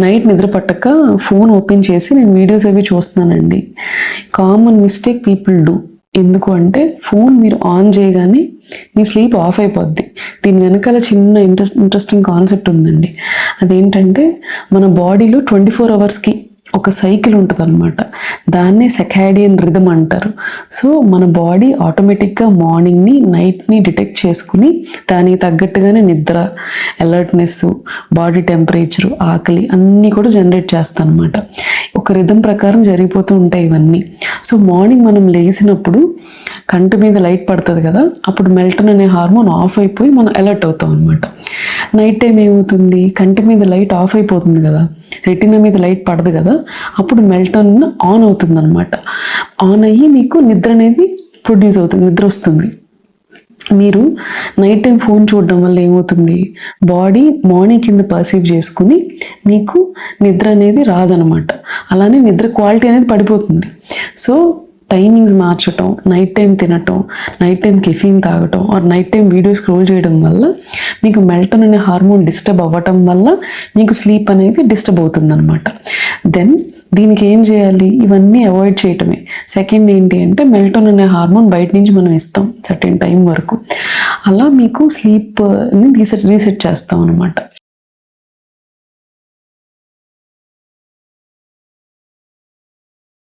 Night నిద్ర పట్టక phone open చేసి నేను వీడియోస్ అవి చూస్తున్నానండి. Common mistake people do. ఎందుకు అంటే ఫోన్ మీరు ఆన్ చేయగానే మీ స్లీప్ ఆఫ్ అయిపోద్ది. దీని వెనకాల చిన్న ఇంట్రెస్టింగ్ కాన్సెప్ట్ ఉందండి. అదేంటంటే మన బాడీలో 24 అవర్స్కి ఒక సైకిల్ ఉంటుంది అనమాట. దాన్నే సెకాడియన్ రిథమ్ అంటారు. సో మన బాడీ ఆటోమేటిక్గా మార్నింగ్ని నైట్ని డిటెక్ట్ చేసుకుని దానికి తగ్గట్టుగానే నిద్ర, అలర్ట్నెస్, బాడీ టెంపరేచరు, ఆకలి అన్నీ కూడా జనరేట్ చేస్తాను అనమాట. ఒక రిథమ్ ప్రకారం జరిగిపోతూ ఉంటాయి ఇవన్నీ. సో మార్నింగ్ మనం లేచినప్పుడు కంటి మీద లైట్ పడుతుంది కదా, అప్పుడు మెల్టన్ అనే హార్మోన్ ఆఫ్ అయిపోయి మనం అలర్ట్ అవుతాం అనమాట. నైట్ టైం ఏమవుతుంది, కంటి మీద లైట్ ఆఫ్ అయిపోతుంది కదా, రెటీనా మీద లైట్ పడదు కదా, అప్పుడు మెల్టన్ ఆన్ అవుతుంది అనమాట. ఆన్ అయ్యి మీకు నిద్ర అనేది ప్రొడ్యూస్ అవుతుంది, నిద్ర వస్తుంది. మీరు నైట్ టైం ఫోన్ చూడడం వల్ల ఏమవుతుంది, బాడీ మార్నింగ్ కింద పర్సీవ్ చేసుకుని మీకు నిద్ర అనేది రాదనమాట. అలానే నిద్ర క్వాలిటీ అనేది పడిపోతుంది. సో టైమింగ్స్ మార్చటం, నైట్ టైం తినటం, నైట్ టైం కెఫీన్ తాగటం, or night time video scroll చేయడం వల్ల మీకు మెల్టన్ అనే హార్మోన్ డిస్టర్బ్ అవ్వటం వల్ల మీకు స్లీప్ అనేది డిస్టర్బ్ అవుతుంది అనమాట. దెన్ దీనికి ఏం చేయాలి, ఇవన్నీ అవాయిడ్ చేయటమే. సెకండ్ ఏంటి అంటే మెల్టోన్ అనే హార్మోన్ బయట నుంచి మనం ఇస్తాం సర్టెన్ టైం వరకు. అలా మీకు స్లీప్ని రీసెట్ చేస్తాం అనమాట.